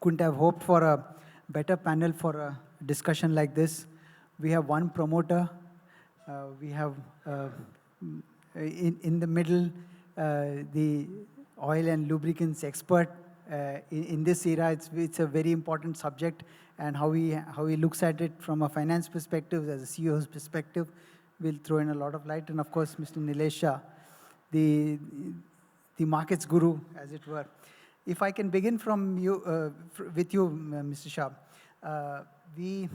Couldn't have hoped for a better panel for a discussion like this. We have one promoter. We have in the middle the oil and lubricants expert. In this era, it's a very important subject, and how he looks at it from a finance perspective, as a CEO's perspective, will throw in a lot of light. And of course, Mr. Nilesh Shah, the markets guru, as it were. If I can begin from you, with you, Mr. Shah. We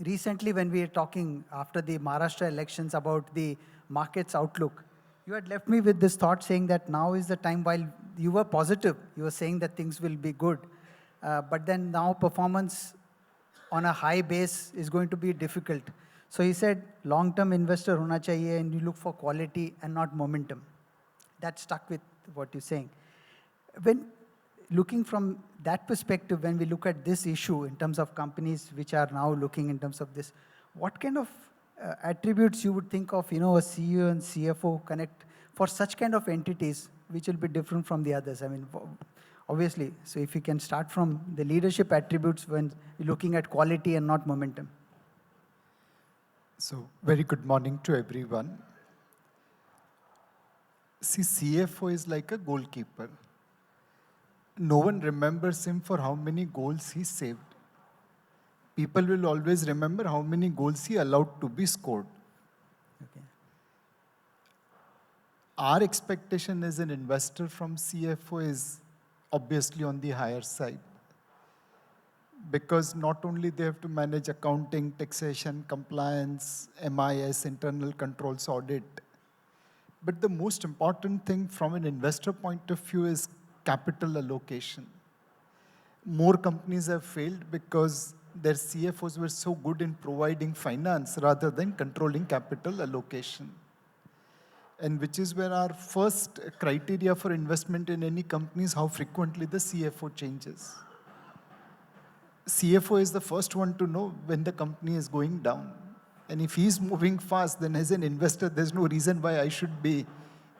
recently, when we were talking after the Maharashtra elections about the markets outlook, you had left me with this thought saying that now is the time. While you were positive, you were saying that things will be good, but then now performance on a high base is going to be difficult. So he said, long-term investor hona chahiye, and you look for quality and not momentum. That stuck with what you're saying. When looking from that perspective, when we look at this issue in terms of companies which are now looking in terms of this, what kind of attributes you would think of, a CEO and CFO Connect for such kind of entities, which will be different from the others? I mean, obviously, so if you can start from the leadership attributes when looking at quality and not momentum. So, very good morning to everyone. See, CFO is like a goalkeeper. No one remembers him for how many goals he saved. People will always remember how many goals he allowed to be scored. Okay. Our expectation as an investor from CFO is obviously on the higher side. Because not only they have to manage accounting, taxation, compliance, MIS, internal controls, audit, but the most important thing from an investor point of view is capital allocation. More companies have failed because their CFOs were so good in providing finance rather than controlling capital allocation. And which is where our first criteria for investment in any company is how frequently the CFO changes. CFO is the first one to know when the company is going down. And if he's moving fast, then as an investor, there's no reason why I should be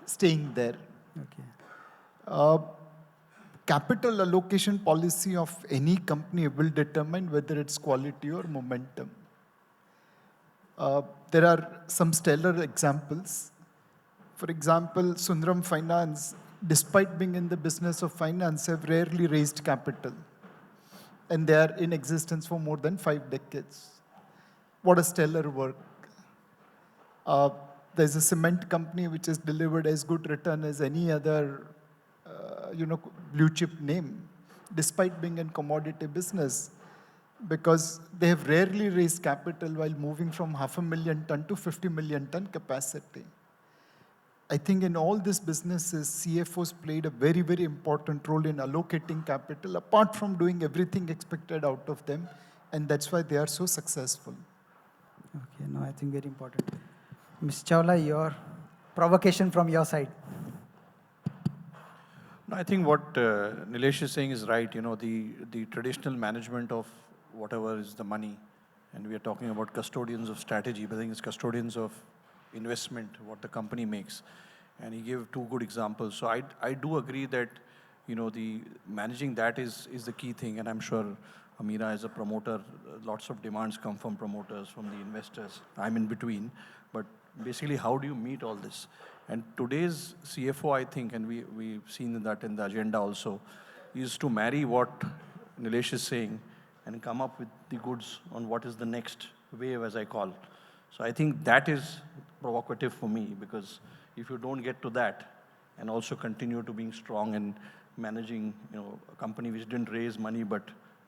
staying there. Okay. Capital allocation policy of any company will determine whether it's quality or momentum. There are some stellar examples. For example, Sundaram Finance, despite being in the business of finance, have rarely raised capital. And they are in existence for more than 5 decades. What a stellar work. There's a cement company which has delivered as good return as any other blue chip name, despite being in commodity business, because they have rarely raised capital while moving from 500,000 ton to 50 million ton capacity. I think in all these businesses, CFOs played a very, very important role in allocating capital, apart from doing everything expected out of them, and that's why they are so successful. Okay, no, I think very important. Ms. Chawla, your provocation from your side. No, I think what Nilesh is saying is right. The traditional management of whatever is the money, and we are talking about custodians of strategy, but I think it's custodians of investment, what the company makes. And he gave 2 good examples. So I do agree that, the managing that is the key thing. And I'm sure Ameera as a promoter, lots of demands come from promoters, from the investors. I'm in between. But basically, how do you meet all this? And today's CFO, I think, and we've seen that in the agenda also, is to marry what Nilesh is saying and come up with the goods on what is the next wave, as I call. So I think that is provocative for me, because if you don't get to that and also continue to being strong and managing a company which didn't raise money but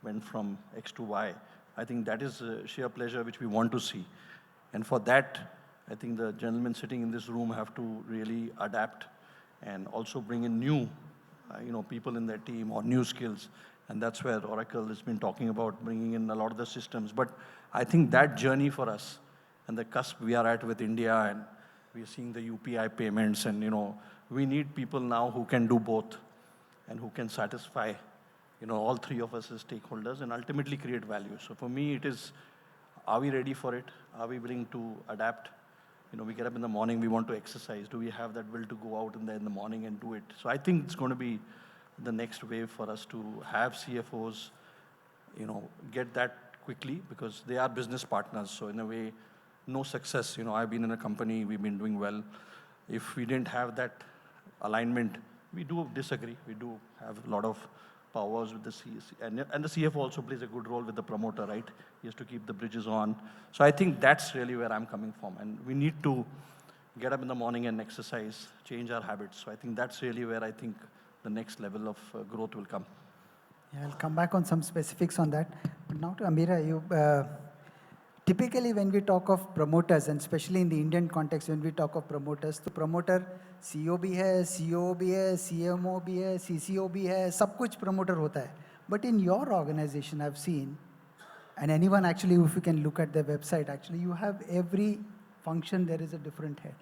went from X to Y, I think that is sheer pleasure which we want to see. And for that, I think the gentlemen sitting in this room have to really adapt and also bring in new people in their team or new skills. And that's where Oracle has been talking about bringing in a lot of the systems. But I think that journey for us and the cusp we are at with India, and we are seeing the UPI payments, and we need people now who can do both and who can satisfy all 3 of us as stakeholders and ultimately create value. So for me, it is, are we ready for it? Are we willing to adapt? We get up in the morning, we want to exercise. Do we have that will to go out in the morning and do it? So I think it's going to be the next wave for us to have CFOs, get that quickly, because they are business partners. So in a way, no success. I've been in a company, we've been doing well. If we didn't have that alignment, we do disagree. We do have a lot of powers with the CFO, and the CFO also plays a good role with the promoter, right? He has to keep the bridges on. So I think that's really where I'm coming from. And we need to get up in the morning and exercise, change our habits. So I think that's really where I think the next level of growth will come. Yeah, I'll come back on some specifics on that. But now to Ameera, typically when we talk of promoters, and especially in the Indian context, when we talk of promoters, तो promoter CEO भी है, CEO भी है, CMO भी है, CCO भी है, सब कुछ promoter होता है. But in your organization, I've seen, and anyone actually, if you can look at the website, actually you have every function, there is a different head.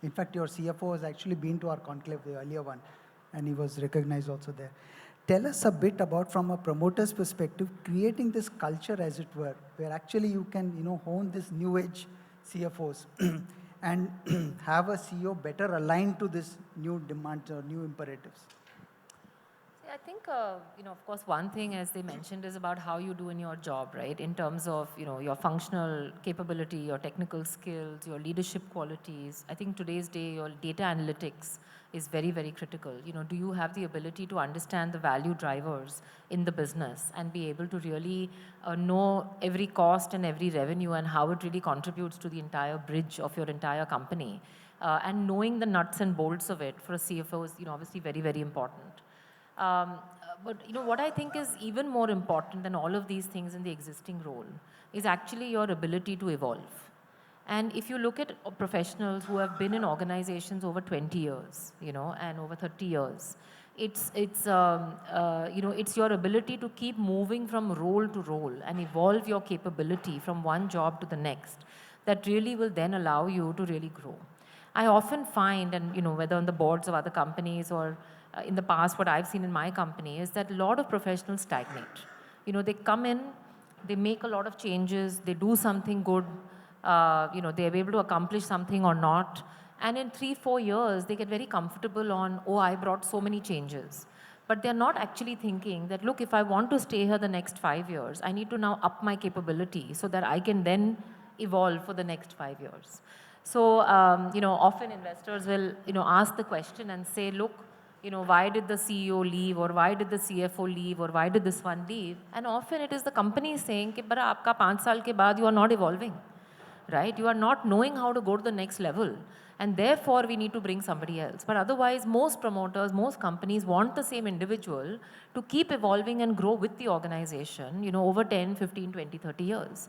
In fact, your CFO has actually been to our conclave, the earlier one, and he was recognized also there. Tell us a bit about, from a promoter's perspective, creating this culture, as it were, where actually you can, hone this new age CFOs and have a CEO better aligned to this new demands or new imperatives. I think, of course, one thing, as they mentioned, is about how you do in your job, right? In terms of, your functional capability, your technical skills, your leadership qualities. I think today's day, your data analytics is very, very critical. Do you have the ability to understand the value drivers in the business and be able to really know every cost and every revenue and how it really contributes to the entire bridge of your entire company? And knowing the nuts and bolts of it for a CFO is, obviously very, very important. But what I think is even more important than all of these things in the existing role is actually your ability to evolve. And if you look at professionals who have been in organizations over 20 years, and over 30 years, it's your ability to keep moving from role to role and evolve your capability from one job to the next that really will then allow you to really grow. I often find, and whether on the boards of other companies or in the past, what I've seen in my company is that a lot of professionals stagnate. They come in, they make a lot of changes, they do something good, they're able to accomplish something or not. And in 3-4 years, they get very comfortable on, oh, I brought so many changes. But they're not actually thinking that, look, if I want to stay here the next 5 years, I need to now up my capability so that I can then evolve for the next 5 years. So, often investors will, ask the question and say, look, why did the CEO leave, or why did the CFO leave, or why did this one leave? And often it is the company saying, "But aapka 5 saal ke baad you are not evolving, right? You are not knowing how to go to the next level, and therefore we need to bring somebody else." But otherwise, most promoters, most companies want the same individual to keep evolving and grow with the organization, over 10, 15, 20, 30 years.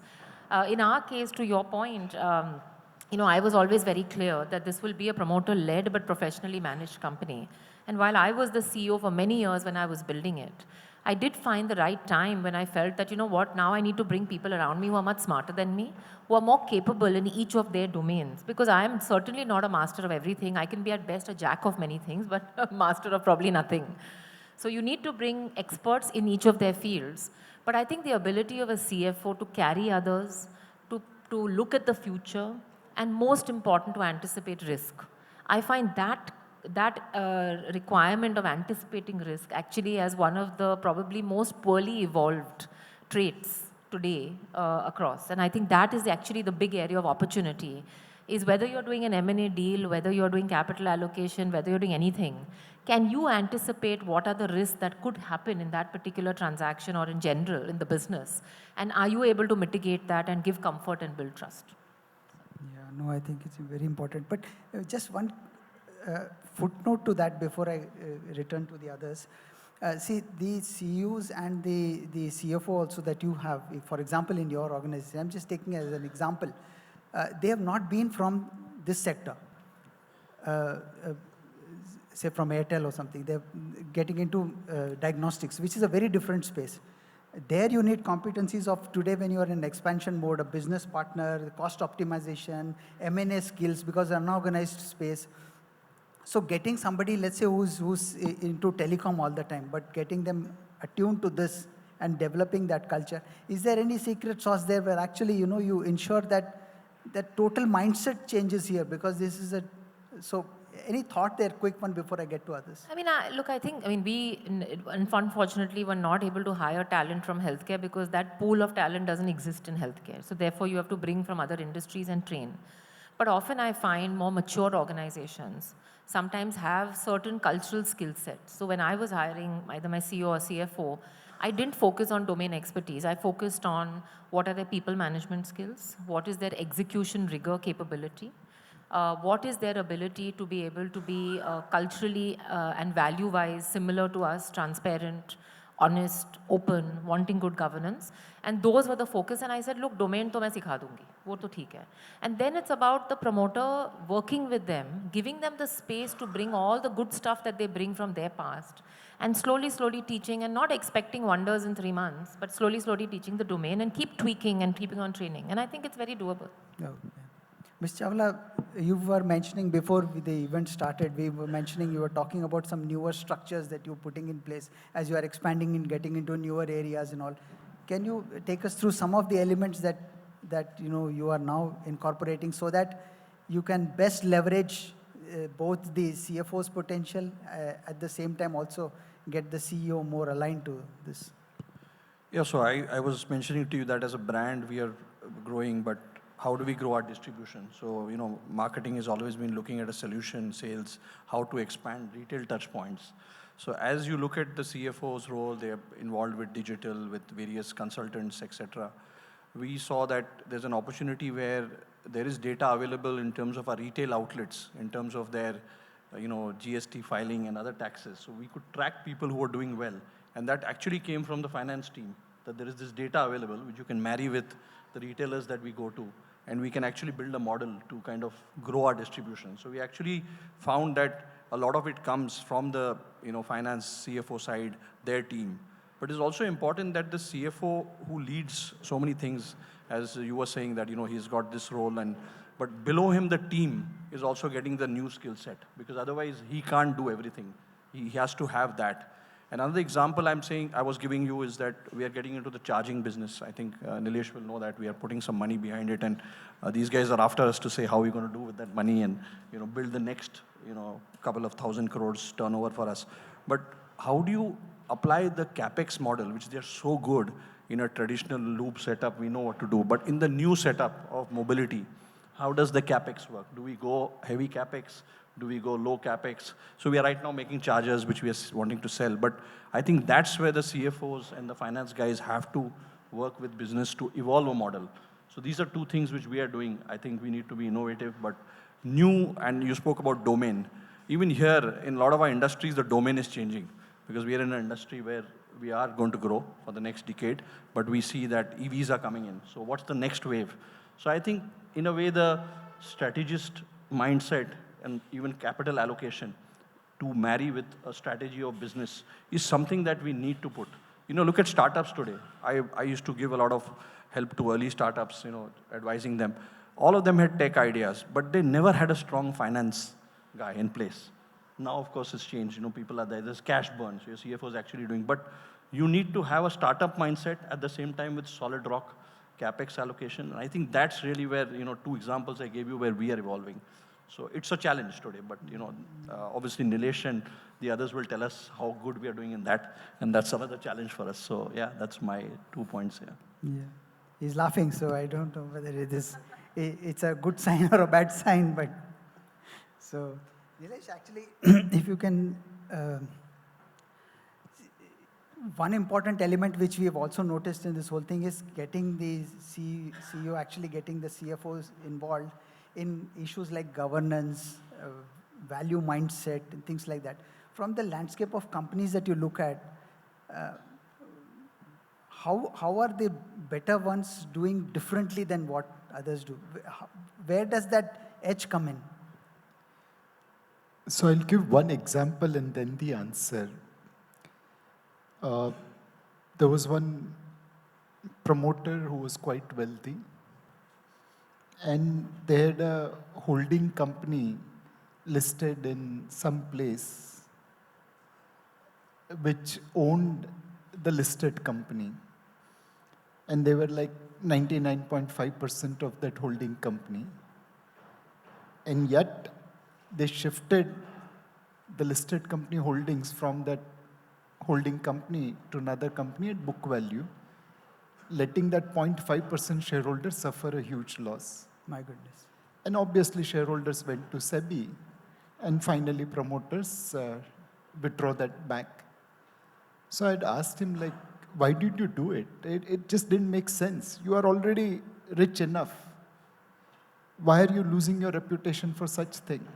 In our case, to your point, I was always very clear that this will be a promoter-led but professionally managed company. And while I was the CEO for many years when I was building it, I did find the right time when I felt that, now I need to bring people around me who are much smarter than me, who are more capable in each of their domains. Because I am certainly not a master of everything. I can be at best a jack of many things, but a master of probably nothing. So you need to bring experts in each of their fields. But I think the ability of a CFO to carry others, to look at the future, and most important, to anticipate risk. I find that requirement of anticipating risk actually as one of the probably most poorly evolved traits today across. And I think that is actually the big area of opportunity, is whether you're doing an M&A deal, whether you're doing capital allocation, whether you're doing anything, can you anticipate what are the risks that could happen in that particular transaction or in general in the business? And are you able to mitigate that and give comfort and build trust? Yeah, no, I think it's very important. But just one footnote to that before I return to the others. See, the CEOs and the CFO also that you have, for example, in your organization, I'm just taking as an example, they have not been from this sector, say from Airtel or something. They're getting into diagnostics, which is a very different space. There you need competencies of today when you are in expansion mode, a business partner, cost optimization, M&A skills, because unorganized space. So getting somebody, let's say, who's into telecom all the time, but getting them attuned to this and developing that culture, is there any secret sauce there where actually, you ensure that total mindset changes here? Because this is so Any thought there, quick one before I get to others? I mean, look, we unfortunately were not able to hire talent from healthcare because that pool of talent doesn't exist in healthcare. So therefore, you have to bring from other industries and train. But often I find more mature organizations sometimes have certain cultural skill sets. So when I was hiring either my CEO or CFO, I didn't focus on domain expertise. I focused on what are their people management skills, what is their execution rigor capability, what is their ability to be able to be culturally and value-wise similar to us, transparent, honest, open, wanting good governance. And those were the focus. And I said, look, domain to main sikha dungi. वो तो ठीक है. And then it's about the promoter working with them, giving them the space to bring all the good stuff that they bring from their past, and slowly, slowly teaching, and not expecting wonders in 3 months, but slowly, slowly teaching the domain and keep tweaking and keeping on training. And I think it's very doable. No. Ms. Chawla, you were mentioning before the event started, we were mentioning you were talking about some newer structures that you're putting in place as you are expanding and getting into newer areas and all. Can you take us through some of the elements that you are now incorporating so that you can best leverage both the CFO's potential at the same time also get the CEO more aligned to this? Yeah, so I was mentioning to you that as a brand, we are growing, but how do we grow our distribution? So, marketing has always been looking at a solution, sales, how to expand retail touch points. So as you look at the CFO's role, they're involved with digital, with various consultants, etc. We saw that there's an opportunity where there is data available in terms of our retail outlets, in terms of their, GST filing and other taxes. So we could track people who are doing well. And that actually came from the finance team, that there is this data available, which you can marry with the retailers that we go to. And we can actually build a model to kind of grow our distribution. So we actually found that a lot of it comes from the finance CFO side, their team. But it's also important that the CFO who leads so many things, as you were saying that he's got this role, but below him the team is also getting the new skill set, because otherwise he can't do everything. He has to have that. Another example I was giving you is that we are getting into the charging business. I think Nilesh will know that we are putting some money behind it, and these guys are after us to say how we're going to do with that money and build the next couple of 1,000 crores turnover for us. But how do you apply the capex model, which they're so good in a traditional loop setup? We know what to do, but in the new setup of mobility, how does the capex work? Do we go heavy capex? Do we go low capex? So we are right now making chargers, which we are wanting to sell. But I think that's where the CFOs and the finance guys have to work with business to evolve a model. So these are two things which we are doing. I think we need to be innovative, but new, and you spoke about domain. Even here, in a lot of our industries, the domain is changing, because we are in an industry where we are going to grow for the next decade, but we see that EVs are coming in. So what's the next wave? So I think, in a way, the strategist mindset and even capital allocation to marry with a strategy of business is something that we need to put. Look at startups today. I used to give a lot of help to early startups, advising them. All of them had tech ideas, but they never had a strong finance guy in place. Now, of course, it's changed. People are there. There's cash burn. So your CFO is actually doing. But you need to have a startup mindset at the same time with solid rock capex allocation. And I think that's really where, two examples I gave you where we are evolving. So it's a challenge today. But, obviously, Nilesh and the others will tell us how good we are doing in that. And that's another challenge for us. So, yeah, that's my 2 points here. Yeah. He's laughing, so I don't know whether it's a good sign or a bad sign. But so, Nilesh, actually, if you can, one important element which we have also noticed in this whole thing is getting the CEO, actually getting the CFOs involved in issues like governance, value mindset, and things like that. From the landscape of companies that you look at, how are the better ones doing differently than what others do? Where does that edge come in? So I'll give one example and then the answer. There was one promoter who was quite wealthy, and they had a holding company listed in some place which owned the listed company. And they were like 99.5% of that holding company. And yet, they shifted the listed company holdings from that holding company to another company at book value, letting that 0.5% shareholder suffer a huge loss. My goodness. And obviously shareholders went to SEBI, and finally promoters withdraw that back. So I'd asked him, like, why did you do it? It just didn't make sense. You are already rich enough. Why are you losing your reputation for such thing?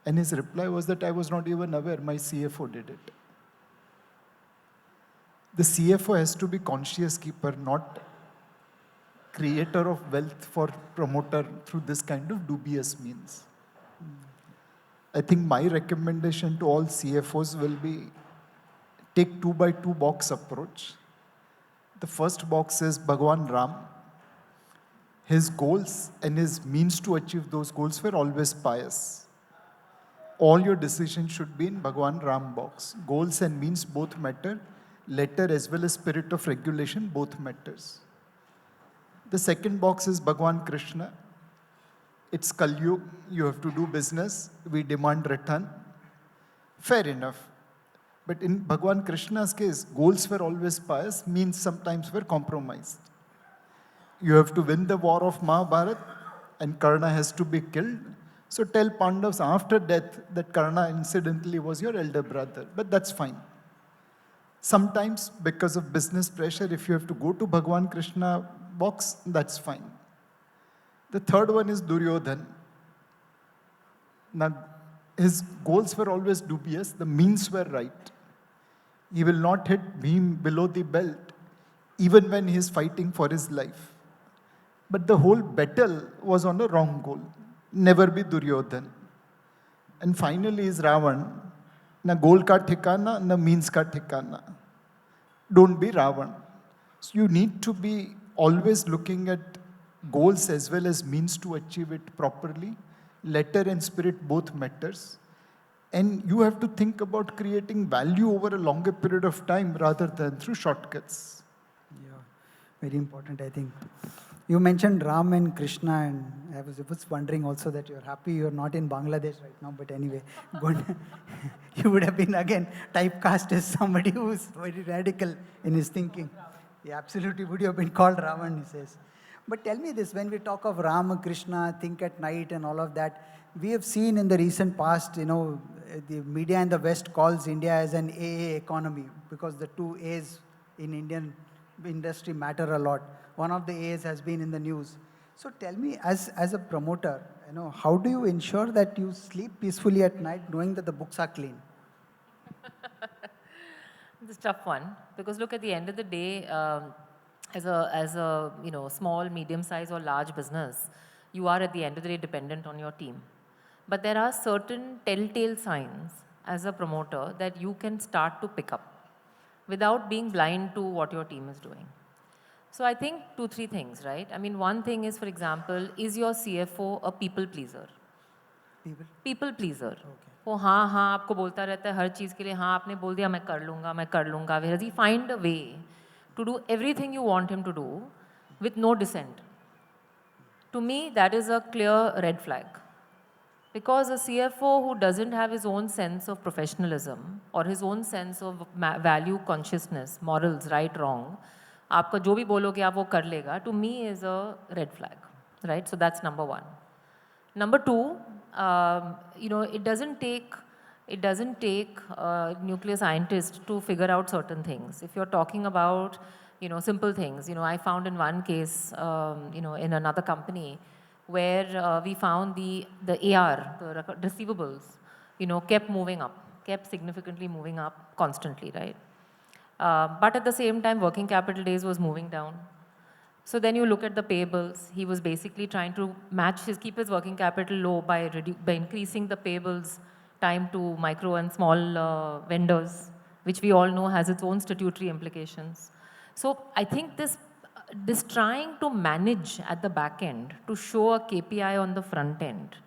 And his reply was that I was not even aware my CFO did it. The CFO has to be conscious keeper, not creator of wealth for promoter through this kind of dubious means. I think my recommendation to all CFOs will be take 2x2 box approach. The first box is Bhagwan Ram. His goals and his means to achieve those goals were always pious. All your decisions should be in Bhagwan Ram box. Goals and means both matter. Letter as well as spirit of regulation both matters. The second box is Bhagwan Krishna. It's Kalyug. You have to do business. We demand return. Fair enough. But in Bhagwan Krishna's case, goals were always pious, means sometimes were compromised. You have to win the war of Mahabharata, and Karna has to be killed. So tell Pandavas after death that Karna incidentally was your elder brother. But that's fine. Sometimes, because of business pressure, if you have to go to Bhagwan Krishna box, that's fine. The third one is Duryodhan. Now, his goals were always dubious. The means were right. He will not hit Bhim below the belt, even when he is fighting for his life. But the whole battle was on a wrong goal. Never be Duryodhan. And finally is Ravan. Na goal ka thikana, na means ka thikana. Don't be Ravan. So you need to be always looking at goals as well as means to achieve it properly. Letter and spirit both matters. And you have to think about creating value over a longer period of time rather than through shortcuts. Yeah, very important, I think. You mentioned Ram and Krishna, and I was wondering also that you're happy you're not in Bangladesh right now, but anyway, good. You would have been again typecast as somebody who's very radical in his thinking. Yeah, absolutely would you have been called Ravan, he says. But tell me this, when we talk of Ram, Krishna, think at night and all of that, we have seen in the recent past, the media in the West calls India as an AA economy because the two A's in Indian industry matter a lot. One of the A's has been in the news. So tell me, as a promoter, how do you ensure that you sleep peacefully at night knowing that the books are clean? It's a tough one because look, at the end of the day, as a small, medium-sized or large business, you are at the end of the day dependent on your team. But there are certain telltale signs as a promoter that you can start to pick up without being blind to what your team is doing. So I think 2-3 things, right? I mean, one thing is, for example, is your CFO a people pleaser? People pleaser. वो हाँ आपको बोलता रहता है हर चीज़ के लिए हाँ आपने बोल दिया मैं कर लूँगा. Whereas he find a way to do everything you want him to do with no dissent. To me, that is a clear red flag. Because a CFO who doesn't have his own sense of professionalism or his own sense of value consciousness, morals, right, wrong, आपका जो भी बोलोगे आप वो कर लेगा, to me is a red flag, right? So that's number one. Number two, it doesn't take a nuclear scientist to figure out certain things. If you're talking about, simple things, I found in one case, in another company, where we found the AR, the receivables, kept significantly moving up constantly, right? But at the same time, working capital days was moving down. So then you look at the payables. He was basically trying to keep his working capital low by increasing the payables time to micro and small vendors, which we all know has its own statutory implications. So I think this trying to manage at the back end to show a KPI on the front end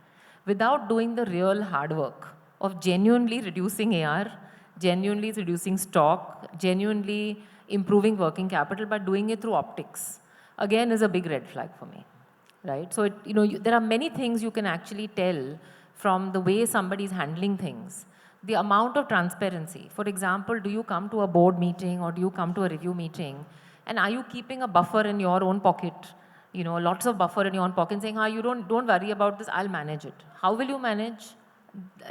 without doing the real hard work of genuinely reducing AR, genuinely reducing stock, genuinely improving working capital, but doing it through optics, again, is a big red flag for me, right? So, there are many things you can actually tell from the way somebody is handling things, the amount of transparency. For example, do you come to a board meeting or do you come to a review meeting, and are you keeping a buffer in your own pocket? You know, lots of buffer in your own pocket, saying, you don't worry about this, I'll manage it. How will you manage?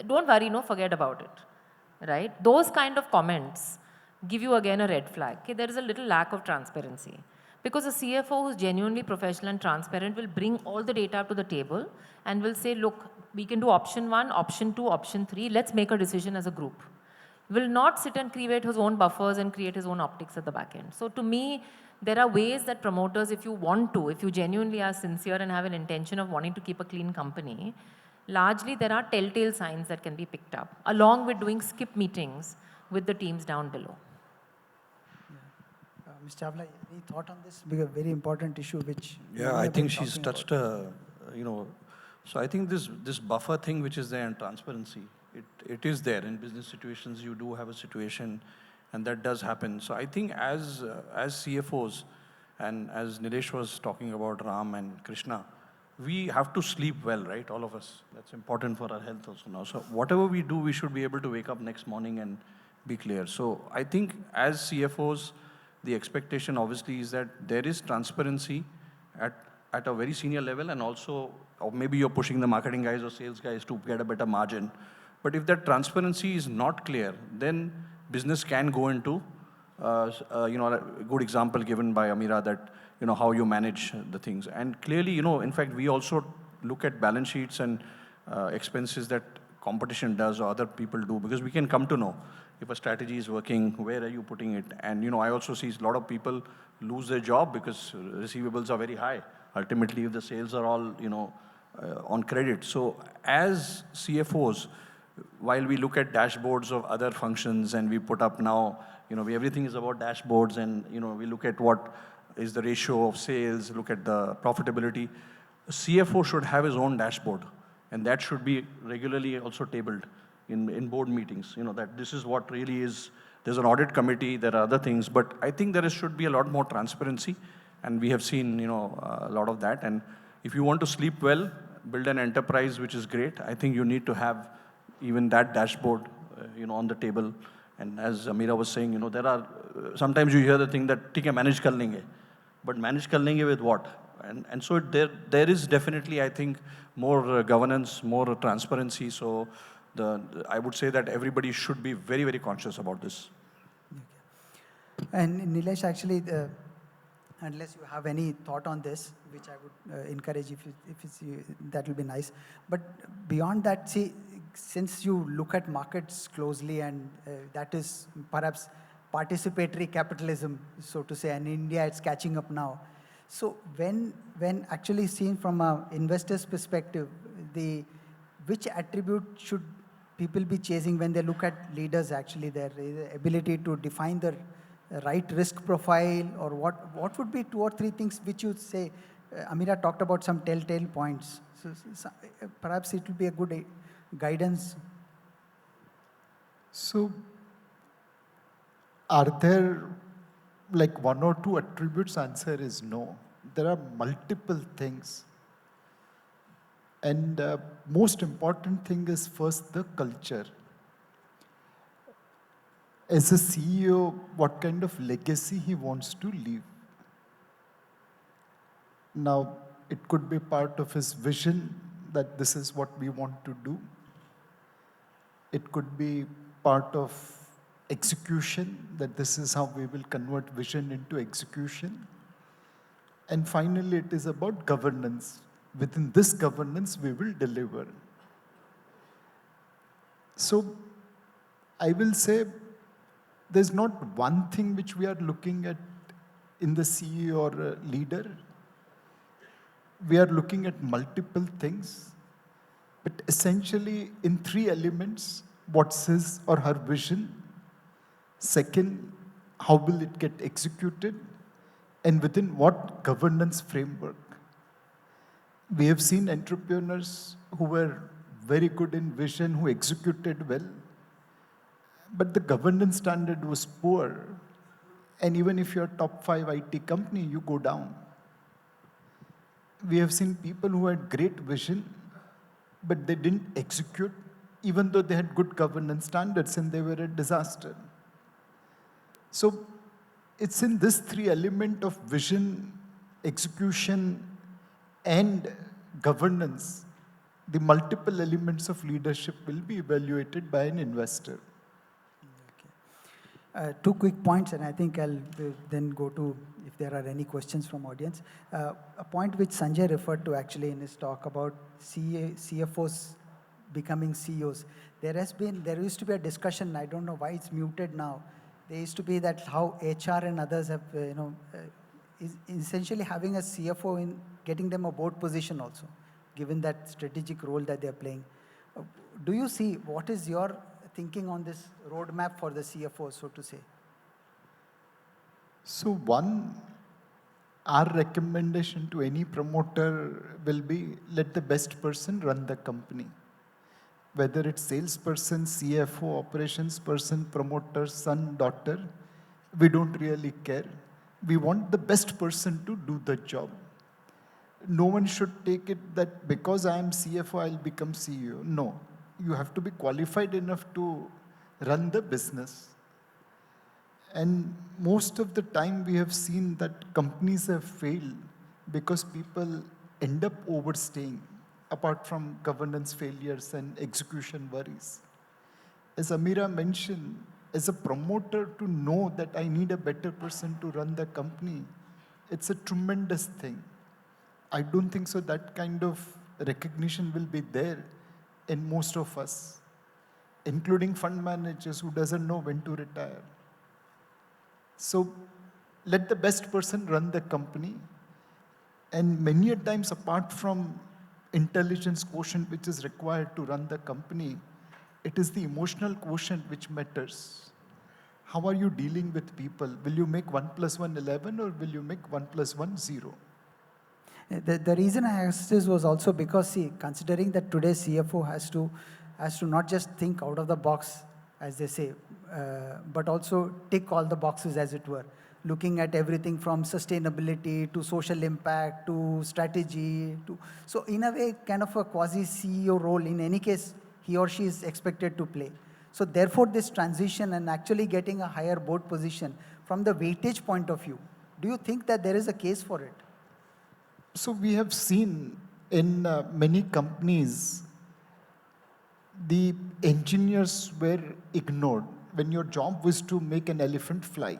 Don't worry, no, forget about it, right? Those kind of comments give you again a red flag. Okay, there is a little lack of transparency. Because a CFO who's genuinely professional and transparent will bring all the data up to the table and will say, look, we can do option 1, option 2, option 3, let's make a decision as a group. Will not sit and create his own buffers and create his own optics at the back end. So to me, there are ways that promoters, if you want to, if you genuinely are sincere and have an intention of wanting to keep a clean company, largely there are telltale signs that can be picked up, along with doing skip meetings with the teams down below. Ms. Chawla, any thought on this? Because very important issue which... Yeah, I think she's touched so I think this buffer thing which is there in transparency, it is there. In business situations, you do have a situation, and that does happen. So I think as CFOs, and as Nilesh was talking about Ram and Krishna, we have to sleep well, right? All of us. That's important for our health also now. So whatever we do, we should be able to wake up next morning and be clear. So I think as CFOs, the expectation obviously is that there is transparency at a very senior level, and also, or maybe you're pushing the marketing guys or sales guys to get a better margin. But if that transparency is not clear, then business can go into, a good example given by Ameera that, how you manage the things. And clearly, in fact, we also look at balance sheets and expenses that competition does or other people do, because we can come to know if a strategy is working, where are you putting it? And, I also see a lot of people lose their job because receivables are very high. Ultimately, if the sales are all, on credit. So as CFOs, while we look at dashboards of other functions and we put up now, everything is about dashboards, and, we look at what is the ratio of sales, look at the profitability. A CFO should have his own dashboard, and that should be regularly also tabled in board meetings, that this is what really is. There's an audit committee, there are other things, but I think there should be a lot more transparency, and we have seen, a lot of that. And if you want to sleep well, build an enterprise which is great, I think you need to have even that dashboard, on the table. And as Ameera was saying, there are, sometimes you hear the thing that, "Theek hai, manage kar lenge." But manage kar lenge with what? And so there is definitely, I think, more governance, more transparency. So I would say that everybody should be very, very conscious about this. Okay. And Nilesh, actually, unless you have any thought on this, which I would encourage if it's you, that will be nice. But beyond that, see, since you look at markets closely, and that is perhaps participatory capitalism, so to say, and in India it's catching up now. So when actually seen from an investor's perspective, which attribute should people be chasing when they look at leaders, actually, their ability to define the right risk profile, or what would be 2 or 3 things which you say? Ameera talked about some telltale points. So perhaps it will be a good guidance. So are there like 1 or 2 attributes? Answer is no. There are multiple things. And most important thing is first the culture. As a CEO, what kind of legacy he wants to leave. Now, it could be part of his vision that this is what we want to do. It could be part of execution, that this is how we will convert vision into execution. And finally, it is about governance. Within this governance, we will deliver. So I will say there's not one thing which we are looking at in the CEO or a leader. We are looking at multiple things, but essentially in 3 elements: what's his or her vision? Second, how will it get executed? And within what governance framework? We have seen entrepreneurs who were very good in vision, who executed well, but the governance standard was poor. And even if you're a top 5 IT company, you go down. We have seen people who had great vision, but they didn't execute, even though they had good governance standards and they were a disaster. So it's in this three element of vision, execution, and governance, the multiple elements of leadership will be evaluated by an investor. Two quick points, and I think I'll then go to if there are any questions from audience. A point which Sanjay referred to actually in his talk about CFOs becoming CEOs. There used to be a discussion, I don't know why it's muted now. There used to be that how HR and others have, is essentially having a CFO in getting them a board position also, given that strategic role that they're playing. Do you see, what is your thinking on this roadmap for the CFO, so to say? So one, our recommendation to any promoter will be, let the best person run the company. Whether it's salesperson, CFO, operations person, promoter, son, daughter, we don't really care. We want the best person to do the job. No one should take it that because I am CFO, I'll become CEO. No, you have to be qualified enough to run the business. And most of the time we have seen that companies have failed because people end up overstaying, apart from governance failures and execution worries. As Ameera mentioned, as a promoter to know that I need a better person to run the company, it's a tremendous thing. I don't think so that kind of recognition will be there in most of us, including fund managers who doesn't know when to retire. So let the best person run the company. And many a times, apart from intelligence quotient which is required to run the company, it is the emotional quotient which matters. How are you dealing with people? Will you make 1 + 1 11 or will you make 1 + 1 0? The reason I asked this was also because, see, considering that today's CFO has to not just think out of the box, as they say, but also tick all the boxes, as it were, looking at everything from sustainability to social impact to strategy. So in a way, kind of a quasi-CEO role, in any case, he or she is expected to play. So therefore, this transition and actually getting a higher board position, from the weightage point of view, do you think that there is a case for it? So we have seen in many companies, the engineers were ignored. When your job was to make an elephant fly,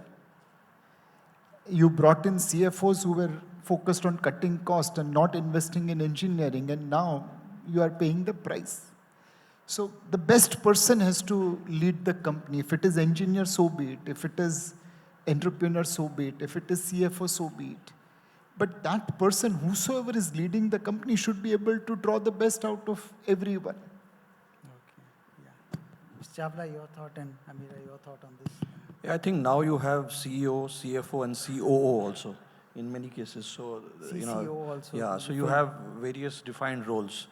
you brought in CFOs who were focused on cutting cost and not investing in engineering, and now you are paying the price. So the best person has to lead the company. If it is engineer, so be it. If it is entrepreneur, so be it. If it is CFO, so be it. But that person, whosoever is leading the company, should be able to draw the best out of everyone. Okay, yeah. Mr. Chawla, your thought, and Ameera, your thought on this? Yeah, I think now you have CEO, CFO, and COO also in many cases. So, CCO also. yeah, so you have various defined roles.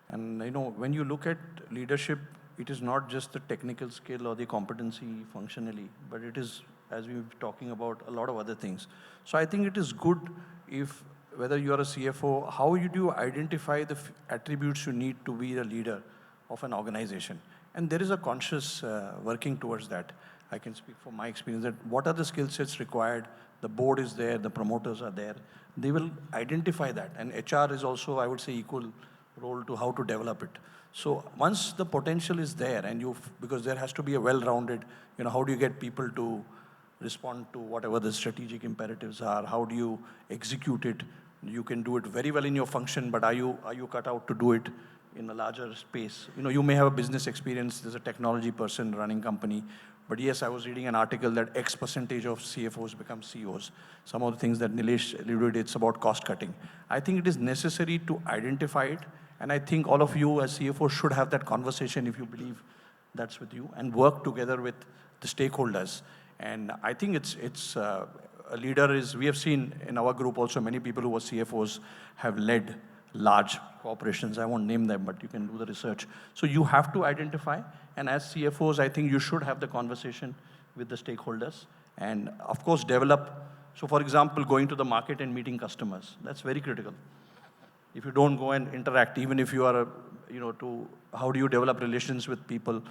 And, when you look at leadership, it is not just the technical skill or the competency functionally, but it is, as we were talking about, a lot of other things. So I think it is good if, whether you are a CFO, how do you identify the attributes you need to be a leader of an organization? And there is a conscious working towards that. I can speak from my experience that what are the skill sets required? The board is there, the promoters are there. They will identify that. And HR is also, I would say, equal role to how to develop it. So once the potential is there, and because there has to be a well-rounded, how do you get people to respond to whatever the strategic imperatives are? How do you execute it? You can do it very well in your function, but are you cut out to do it in a larger space? You may have a business experience. There's a technology person running company. But yes, I was reading an article that X percentage of CFOs become CEOs. Some of the things that Nilesh alluded, it's about cost cutting. I think it is necessary to identify it. And I think all of you as CFOs should have that conversation if you believe that's with you, and work together with the stakeholders. And I think it's a leader is, we have seen in our group also many people who were CFOs have led large corporations. I won't name them, but you can do the research. So you have to identify. And as CFOs, I think you should have the conversation with the stakeholders and, of course, develop. So, for example, going to the market and meeting customers, that's very critical. If you don't go and interact, even if you are to how do you develop relations with people,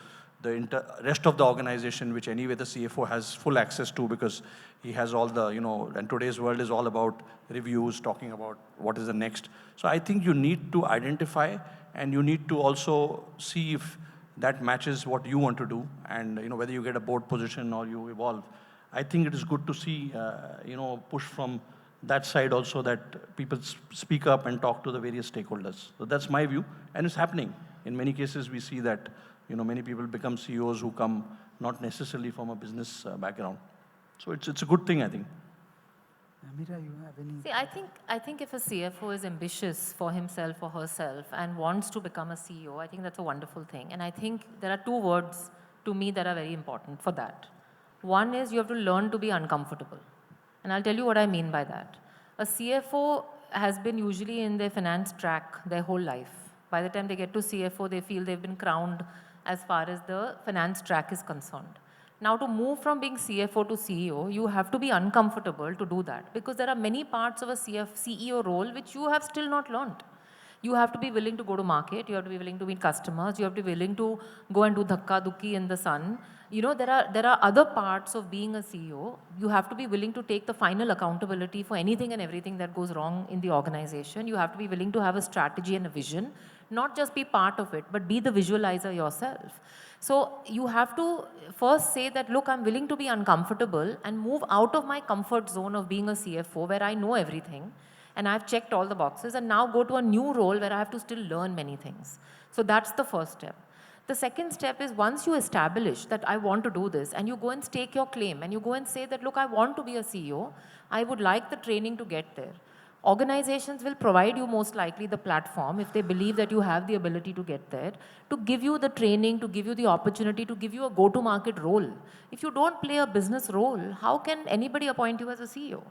the rest of the organization, which anyway the CFO has full access to because he has all the, and today's world is all about reviews, talking about what is the next. So I think you need to identify and you need to also see if that matches what you want to do and, whether you get a board position or you evolve. I think it is good to see, push from that side also that people speak up and talk to the various stakeholders. So that's my view, and it's happening. In many cases, we see that, many people become CEOs who come not necessarily from a business background. So it's a good thing, I think. Ameera, you have any? See, I think if a CFO is ambitious for himself or herself and wants to become a CEO, I think that's a wonderful thing. And I think there are two words to me that are very important for that. One is you have to learn to be uncomfortable. And I'll tell you what I mean by that. A CFO has been usually in their finance track their whole life. By the time they get to CFO, they feel they've been crowned as far as the finance track is concerned. Now, to move from being CFO to CEO, you have to be uncomfortable to do that because there are many parts of a CEO role which you have still not learned. You have to be willing to go to market, you have to be willing to meet customers, you have to be willing to go and do dhakka dukki in the sun. There are other parts of being a CEO. You have to be willing to take the final accountability for anything and everything that goes wrong in the organization. You have to be willing to have a strategy and a vision, not just be part of it, but be the visualizer yourself. So you have to first say that, look, I'm willing to be uncomfortable and move out of my comfort zone of being a CFO where I know everything and I've checked all the boxes and now go to a new role where I have to still learn many things. So that's the first step. The second step is once you establish that I want to do this and you go and stake your claim and you go and say that, look, I want to be a CEO, I would like the training to get there. Organizations will provide you most likely the platform if they believe that you have the ability to get there, to give you the training, to give you the opportunity, to give you a go-to-market role. If you don't play a business role, how can anybody appoint you as a CEO?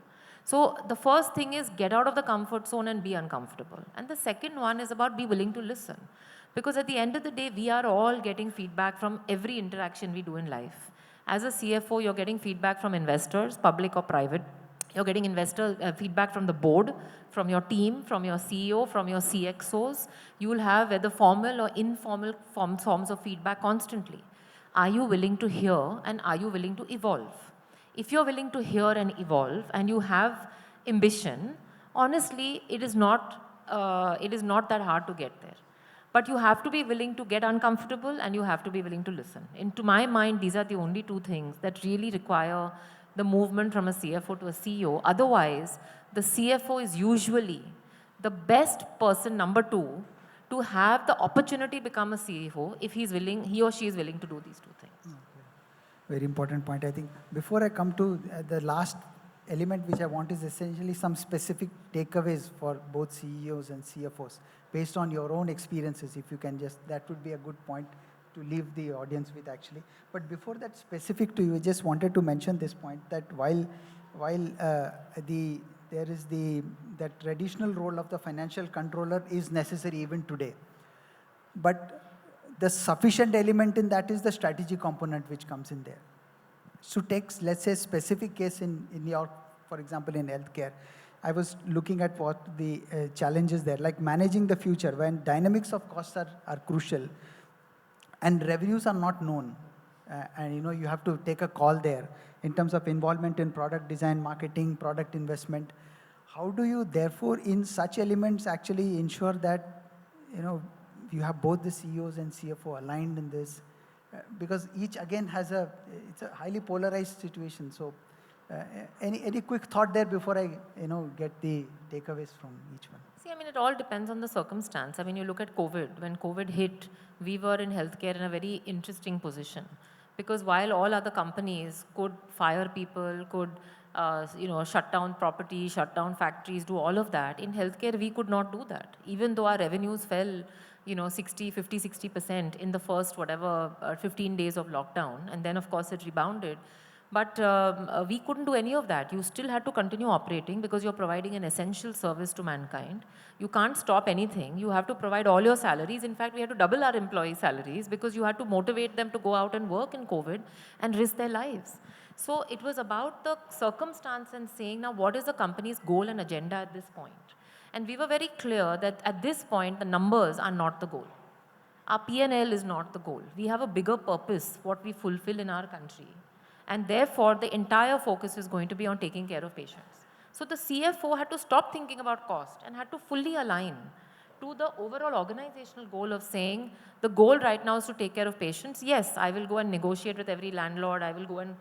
So the first thing is get out of the comfort zone and be uncomfortable. And the second one is about be willing to listen. Because at the end of the day, we are all getting feedback from every interaction we do in life. As a CFO, you're getting feedback from investors, public or private. You're getting investor feedback from the board, from your team, from your CEO, from your CXOs. You will have whether formal or informal forms of feedback constantly. Are you willing to hear and are you willing to evolve? If you're willing to hear and evolve and you have ambition, honestly, it is not that hard to get there. But you have to be willing to get uncomfortable and you have to be willing to listen. And to my mind, these are the only two things that really require the movement from a CFO to a CEO. Otherwise, the CFO is usually the best person, number two, to have the opportunity become a CFO if he or she is willing to do these two things. Okay. Very important point, I think. Before I come to the last element which I want is essentially some specific takeaways for both CEOs and CFOs based on your own experiences. If you can that would be a good point to leave the audience with actually. But before that specific to you, I just wanted to mention this point that while there is that traditional role of the financial controller is necessary even today, but the sufficient element in that is the strategy component which comes in there. So let's say specific case in your, for example, in healthcare, I was looking at what the challenges there, like managing the future when dynamics of costs are crucial and revenues are not known. And you have to take a call there in terms of involvement in product design, marketing, product investment. How do you therefore in such elements actually ensure that, you have both the CEOs and CFO aligned in this? Because each again it's a highly polarized situation. So any quick thought there before I get the takeaways from each one? See, it all depends on the circumstance. You look at COVID. When COVID hit, we were in healthcare in a very interesting position. Because while all other companies could fire people, could shut down property, shut down factories, do all of that, in healthcare we could not do that. Even though our revenues fell 60% in the first 15 days of lockdown, and then of course it rebounded. But we couldn't do any of that. You still had to continue operating because you're providing an essential service to mankind. You can't stop anything. You have to provide all your salaries. In fact, we had to double our employee salaries because you had to motivate them to go out and work in COVID and risk their lives. So it was about the circumstance and saying, now what is the company's goal and agenda at this point? And we were very clear that at this point, the numbers are not the goal. Our P&L is not the goal. We have a bigger purpose, what we fulfill in our country. And therefore, the entire focus is going to be on taking care of patients. So the CFO had to stop thinking about cost and had to fully align to the overall organizational goal of saying, the goal right now is to take care of patients. Yes, I will go and negotiate with every landlord. I will go and,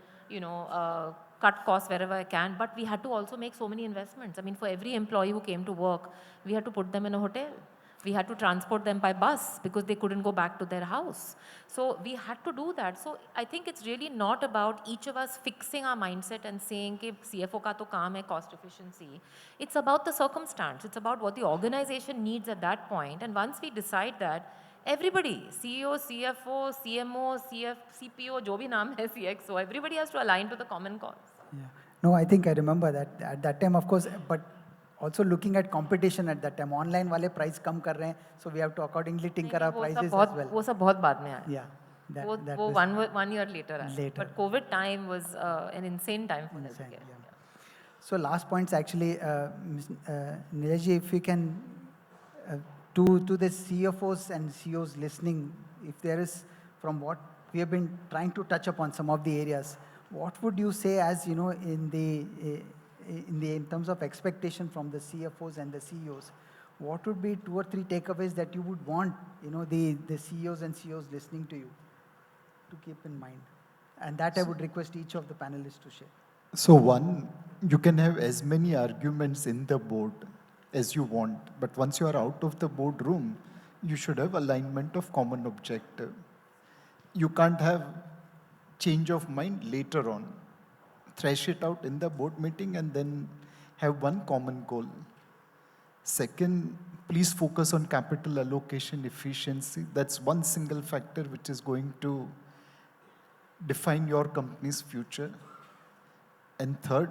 cut costs wherever I can. But we had to also make so many investments. I mean, for every employee who came to work, we had to put them in a hotel. We had to transport them by bus because they couldn't go back to their house. So we had to do that. So I think it's really not about each of us fixing our mindset and saying कि CFO का तो काम है cost efficiency. It's about the circumstance. It's about what the organization needs at that point. And once we decide that, everybody, CEO, CFO, CMO, CPO, जो भी नाम है CXO, everybody has to align to the common cause. Yeah. No, I think I remember that at that time, of course, but also looking at competition at that time. Online वाले price कम कर रहे हैं, so we have to accordingly tinker our prices as well. वो सब बहुत बाद में आया. Yeah. That वो was one year later आया. later. But COVID time was an insane time for insane, healthcare. yeah. So last points actually, Nilesh ji, if you can, to the CFOs and CEOs listening, if there is, from what we have been trying to touch upon some of the areas, what would you say as, in terms of expectation from the CFOs and the CEOs, what would be 2 or 3 takeaways that you would want, the CEOs and CEOs listening to you to keep in mind? And that I would request each of the panelists to share. So one, you can have as many arguments in the board as you want, but once you are out of the boardroom, you should have alignment of common objective. You can't have change of mind later on. Thresh it out in the board meeting and then have one common goal. Second, please focus on capital allocation efficiency. That's one single factor which is going to define your company's future. And third,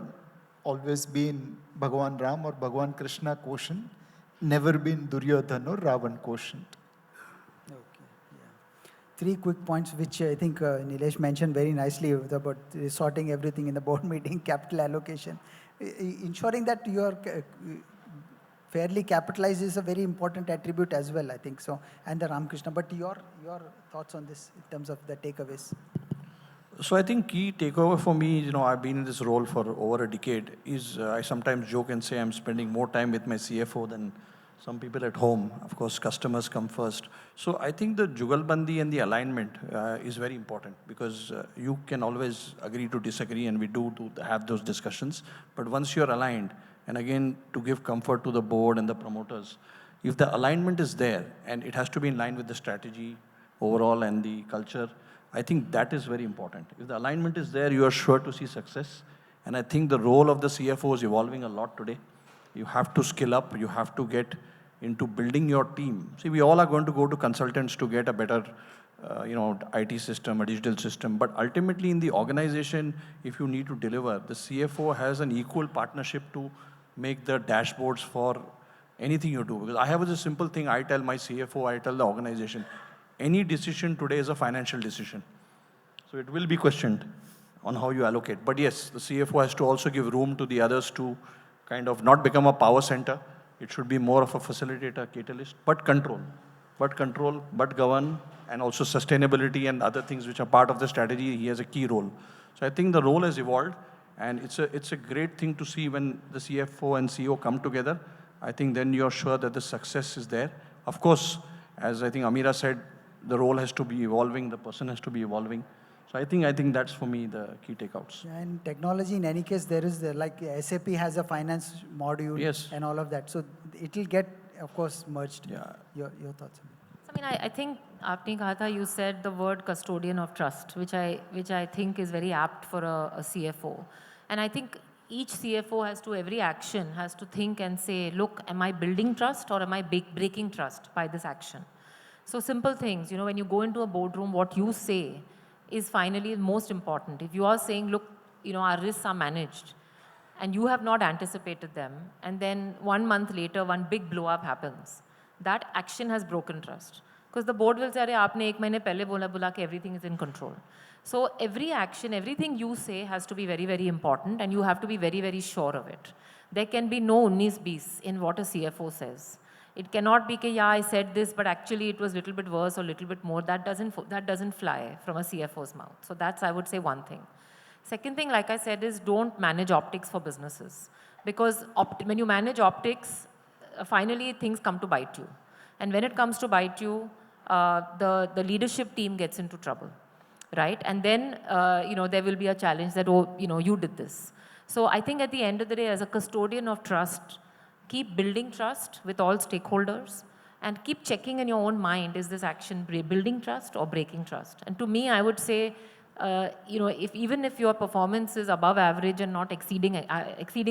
always be in Bhagavan Ram or Bhagavan Krishna quotient, never be in Duryodhana or Ravan quotient. Okay, yeah. 3 quick points which I think Nilesh mentioned very nicely about sorting everything in the board meeting, capital allocation. Ensuring that you are fairly capitalized is a very important attribute as well, I think so, and the Ramakrishna. But your thoughts on this in terms of the takeaways? So I think key takeover for me, I've been in this role for over a decade, is I sometimes joke and say I'm spending more time with my CFO than some people at home. Of course, customers come first. So I think the jugalbandi and the alignment is very important because you can always agree to disagree, and we do have those discussions. But once you're aligned, and again, to give comfort to the board and the promoters, if the alignment is there, and it has to be in line with the strategy overall and the culture, I think that is very important. If the alignment is there, you are sure to see success. And I think the role of the CFO is evolving a lot today. You have to skill up. You have to get into building your team. See, we all are going to go to consultants to get a better, IT system, a digital system. But ultimately, in the organization, if you need to deliver, the CFO has an equal partnership to make the dashboards for anything you do. Because I have a simple thing. I tell my CFO, I tell the organization, any decision today is a financial decision. So it will be questioned on how you allocate. But yes, the CFO has to also give room to the others to kind of not become a power center. It should be more of a facilitator, catalyst, but control, but govern, and also sustainability and other things which are part of the strategy. He has a key role. So I think the role has evolved, and it's a great thing to see when the CFO and CEO come together. I think then you're sure that the success is there. Of course, as I think Ameera said, the role has to be evolving, the person has to be evolving. So I think that's for me the key takeouts. Yeah, and technology, in any case, there is like SAP has a finance module, yes, and all of that. So it will get, of course, merged. Yeah. Your thoughts on it? I mean, I think Aapne kaha tha, you said the word custodian of trust, which I think is very apt for a CFO. And I think each CFO every action has to think and say, look, am I building trust or am I breaking trust by this action? So simple things, when you go into a boardroom, what you say is finally most important. If you are saying, look, our risks are managed, and you have not anticipated them, and then 1 month later, one big blow up happens, that action has broken trust. Because the board will say, Arey, aapne 1 mahine pehle bola ki everything is in control. So every action, everything you say has to be very, very important, and you have to be very, very sure of it. There can be no 19-20 in what a CFO says. It cannot be, okay, yeah, I said this, but actually it was a little bit worse or a little bit more. That doesn't fly from a CFO's mouth. So that's, I would say, one thing. Second thing, like I said, is don't manage optics for businesses. Because when you manage optics, finally things come to bite you. And when it comes to bite you, the leadership team gets into trouble, right? And then, there will be a challenge that, oh, you did this. So I think at the end of the day, as a custodian of trust, keep building trust with all stakeholders and keep checking in your own mind, is this action building trust or breaking trust? And to me, I would say, even if your performance is above average and not exceeding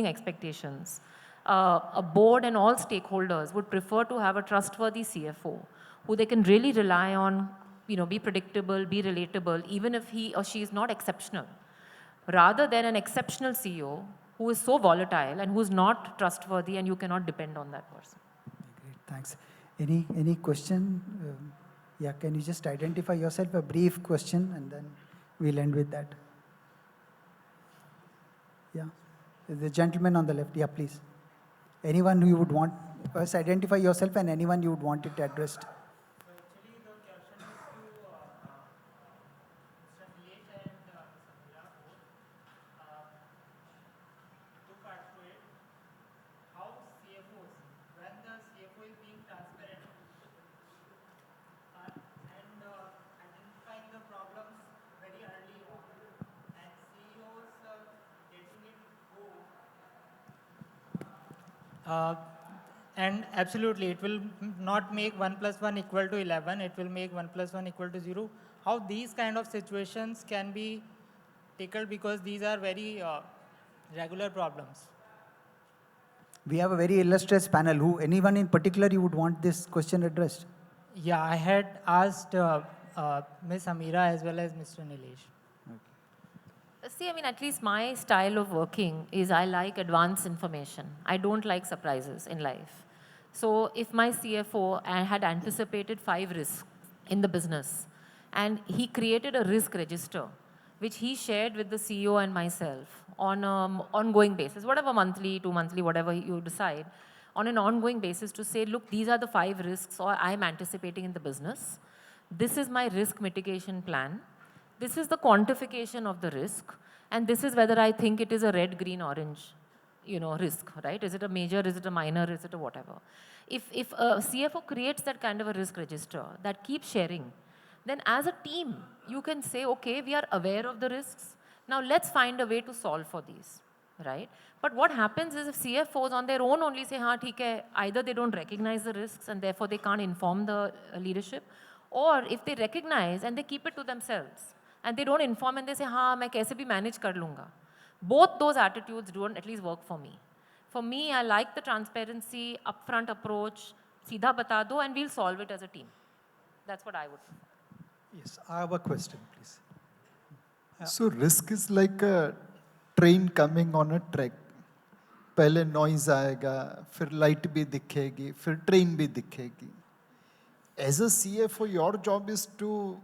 expectations, a board and all stakeholders would prefer to have a trustworthy CFO who they can really rely on, be predictable, be relatable, even if he or she is not exceptional, rather than an exceptional CEO who is so volatile and who is not trustworthy and you cannot depend on that person. Great, thanks. Any question? Yeah, can you just identify yourself, a brief question, and then we'll end with that. Yeah, the gentleman on the left. Yeah, please. Anyone who you would want, first identify yourself and anyone you would want it addressed. Actually, the question is to Mr. Nilesh and Ms. Ameera both. Two parts to it. How CFOs, when the CFO is being transparent and identifying the problems very early on, and CEOs getting it go. And absolutely, it will not make 1 + 1 equal to 11. It will make 1 + 1 equal to 0. How these kind of situations can be tackled, because these are very regular problems. We have a very illustrious panel. Anyone in particular you would want this question addressed? Yeah, I had asked Ms. Ameera as well as Mr. Nilesh. See, at least my style of working is I like advanced information. I don't like surprises in life. So if my CFO had anticipated 5 risks in the business and he created a risk register, which he shared with the CEO and myself on an ongoing basis, whatever monthly, 2 monthly, whatever you decide, on an ongoing basis to say, look, these are the 5 risks or I'm anticipating in the business. This is my risk mitigation plan. This is the quantification of the risk, and this is whether I think it is a red, green, orange, risk, right? Is it a major, is it a minor, is it a whatever? If a CFO creates that kind of a risk register that keeps sharing, then as a team, you can say, okay, we are aware of the risks. Now let's find a way to solve for these, right? But what happens is if CFOs on their own only say, हाँ ठीक है, either they don't recognize the risks and therefore they can't inform the leadership, or if they recognize and they keep it to themselves, and they don't inform and they say, हाँ मैं कैसे भी manage कर लूँगा. Both those attitudes don't at least work for me. For me, I like the transparency, upfront approach, सीधा बता दो, and we'll solve it as a team. That's what I would prefer. Yes, I have a question, please. So risk is like a train coming on a track. पहले noise आएगा, फिर light भी दिखेगी, फिर train भी दिखेगी. As a CFO, your job is to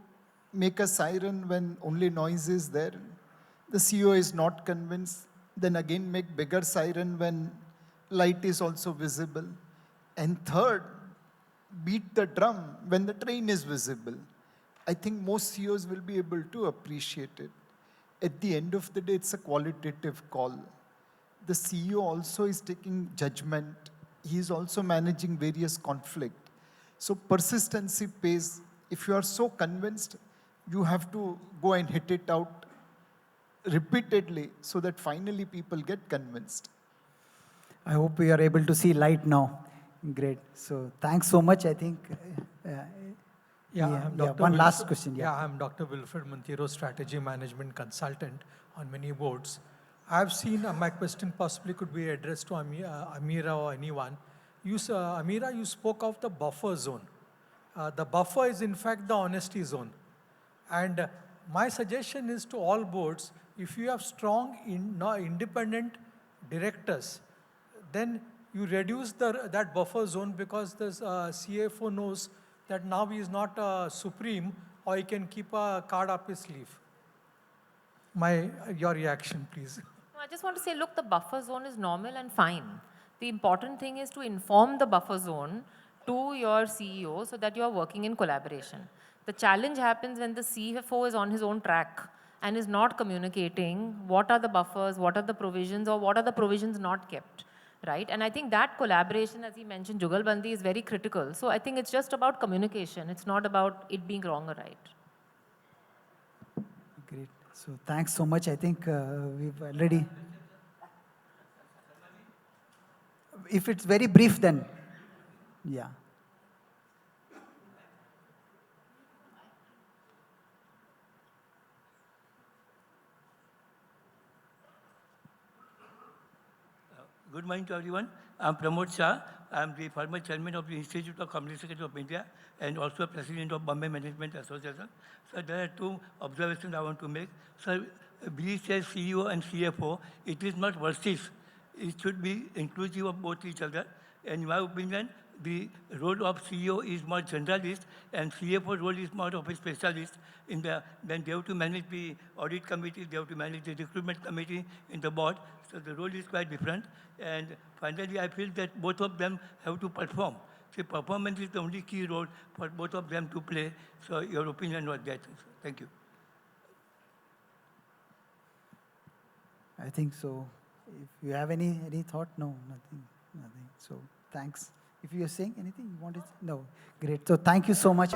make a siren when only noise is there. The CEO is not convinced. Then again make bigger siren when light is also visible. And third, beat the drum when the train is visible. I think most CEOs will be able to appreciate it. At the end of the day, it's a qualitative call. The CEO also is taking judgment. He is also managing various conflict. So persistency pays. If you are so convinced, you have to go and hit it out repeatedly so that finally people get convinced. I hope we are able to see light now. Great. So thanks so much. I think. One last question. Yeah, I'm Dr. Wilfred Montero, Strategy Management Consultant on many boards. I've seen, my question possibly could be addressed to Ameera or anyone. Ameera, you spoke of the buffer zone. The buffer is in fact the honesty zone. And my suggestion is to all boards, if you have strong independent directors, then you reduce that buffer zone, because the CFO knows that now he is not supreme, or he can keep a card up his sleeve. Your reaction, please. I just want to say, look, the buffer zone is normal and fine. The important thing is to inform the buffer zone to your CEO so that you are working in collaboration. The challenge happens when the CFO is on his own track and is not communicating what are the buffers, what are the provisions, or what are the provisions not kept, right? And I think that collaboration, as he mentioned, Jugalbandi, is very critical. So I think it's just about communication. It's not about it being wrong or right. Great. So thanks so much. I think we've already. If it's very brief, then yeah. Good morning to everyone. I'm Pramod Shah. I'm the former chairman of the Institute of Company Secretary of India and also president of Bombay Management Association. So there are two observations I want to make. So we say CEO and CFO, it is not versus. It should be inclusive of both each other. And in my opinion, the role of CEO is more generalist and CFO role is more of a specialist. Then they have to manage the audit committee, they have to manage the recruitment committee in the board. So the role is quite different. And finally, I feel that both of them have to perform. So performance is the only key role for both of them to play. So your opinion was that. Thank you. I think so. If you have any thought, no, nothing. So thanks. If you're saying anything, you want to? No. Great. So thank you so much.